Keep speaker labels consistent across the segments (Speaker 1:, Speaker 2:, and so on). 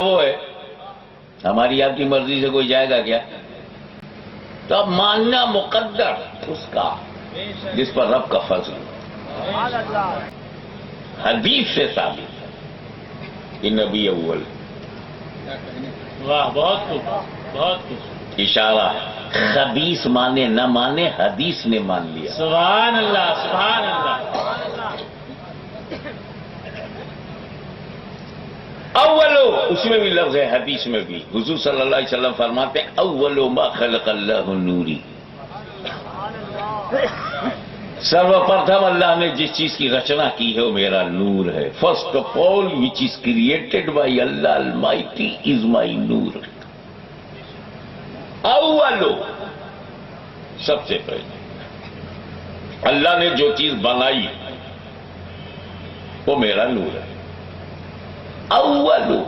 Speaker 1: وہ ہے، ہماری آپ کی مرضی سے کوئی جائے گا کیا؟ تو اب ماننا مقدر اس کا جس پر رب کا فضل ہو۔ حدیث سے ثابت ہے کہ نبی اول،
Speaker 2: واہ، بہت خوب، بہت خوب،
Speaker 1: اشارہ خبیث مانے نہ مانے، حدیث نے مان لیا۔
Speaker 2: سبحان اللہ، سبحان اللہ۔
Speaker 1: اولو، اس میں بھی لفظ ہے، حدیث میں بھی حضور صلی اللہ علیہ وسلم فرماتے ہیں اولو ما خلق اللہ نوری، سرو پرتم اللہ نے جس چیز کی رچنا کی ہے وہ میرا نور ہے۔ First of all which is created by Allah almighty is my noor. اولو، سب سے پہلے اللہ نے جو چیز بنائی وہ میرا نور ہے۔ اولو،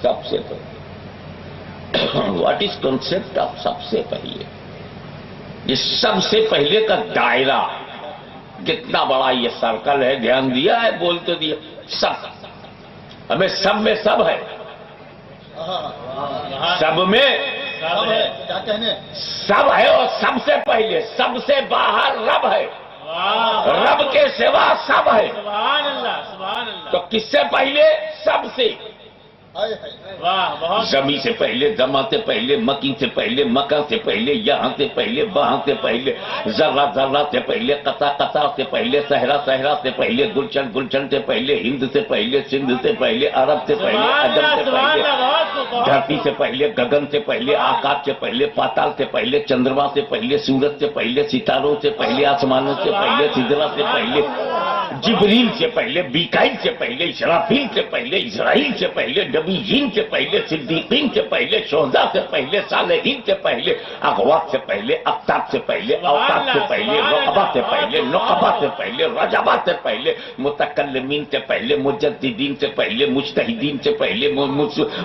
Speaker 1: سب سے پہلے۔ واٹ از کنسپٹ آف سب سے پہلے؟ یہ سب سے پہلے کا دائرہ کتنا بڑا یہ سرکل ہے، دھیان دیا ہے؟ بول تو دیا سب، ہمیں سب میں سب ہے، سب میں سب ہے، اور سب سے پہلے سب سے باہر رب ہے، رب کے سوا سب ہے۔
Speaker 2: سبحان اللہ، سبحان اللہ۔
Speaker 1: تو کس سے پہلے؟ سب سے۔
Speaker 2: واہ، بہت
Speaker 1: زمین سے پہلے، زماں سے پہلے، مکی سے پہلے، مکہ سے پہلے، یہاں سے پہلے، وہاں سے پہلے، ذرہ ذرہ سے پہلے، قطع قطع سے پہلے، صحرا صحرا سے پہلے، گلشن گلشن سے پہلے، ہند سے پہلے، سندھ سے پہلے، عرب سے پہلے، عجم سے پہلے، دھرتی سے پہلے، گگن سے پہلے، آکاش سے پہلے، پاتال سے پہلے، چندرما سے پہلے، سورج سے پہلے، ستاروں سے پہلے، آسمانوں سے پہلے، سدرا سے پہلے، جبریل سے پہلے، بیکائل سے پہلے، اسرافیل سے پہلے، اسرائیل سے پہلے، نبیین سے پہلے، صدیقین سے پہلے، شہداء سے پہلے، صالحین سے پہلے، اغوات سے پہلے، اقطاب سے پہلے، اوقات سے پہلے، رقبہ سے پہلے، نقبہ سے پہلے، رجبہ سے پہلے، متکلمین سے پہلے، مجددین سے پہلے، مجتہدین سے پہلے،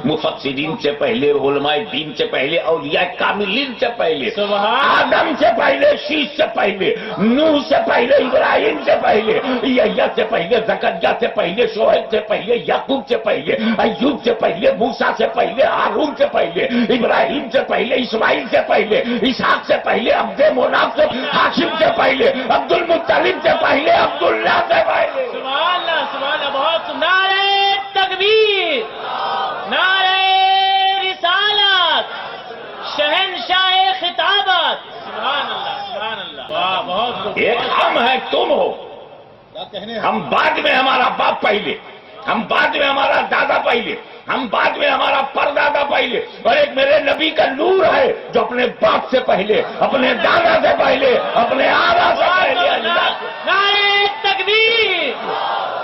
Speaker 1: مفسرین سے پہلے، علماء دین سے پہلے، اولیاء کاملین سے پہلے، آدم سے پہلے، شیش سے پہلے، نوح سے پہلے، ابراہیم سے پہلے، یحییٰ سے پہلے، زکریا سے پہلے، شعیب سے پہلے، یعقوب سے پہلے، ایوب سے پہلے، موسیٰ سے پہلے، ہارون سے پہلے، ابراہیم سے پہلے، اسماعیل سے پہلے، اسحاق سے پہلے، عبد مناف سے، ھاشم سے پہلے، عبد المطلب سے پہلے، عبداللہ سے پہلے۔
Speaker 2: سبحان اللہ، سبحان اللہ، بہت نعرہ تکبیر، نعرہ رسالت، شہنشاہ خطابت، سبحان اللہ، سبحان اللہ، واہ، بہت خوب۔
Speaker 1: ایک ہم ہے، تم ہو، ہم بعد میں، ہمارا باپ پہلے، ہم بعد میں، ہمارا دادا پہلے، ہم بعد میں، ہمارا پردادا پہلے، اور ایک میرے نبی کا نور ہے جو اپنے باپ سے پہلے، اپنے دادا سے پہلے، اپنے آبا سے پہلے۔
Speaker 2: نعرہ تکبیر،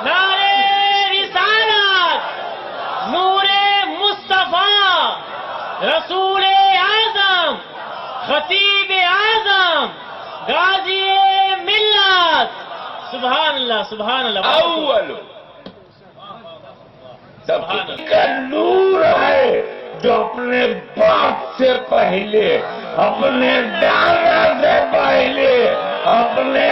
Speaker 2: نعرہ رسالت، نور مصطفیٰ، رسول اعظم، خطیب اعظم، غازی ملت، سبحان اللہ، سبحان اللہ۔
Speaker 1: اول سب کا نور ہے جو اپنے باپ سے پہلے، اپنے دادا سے پہلے، اپنے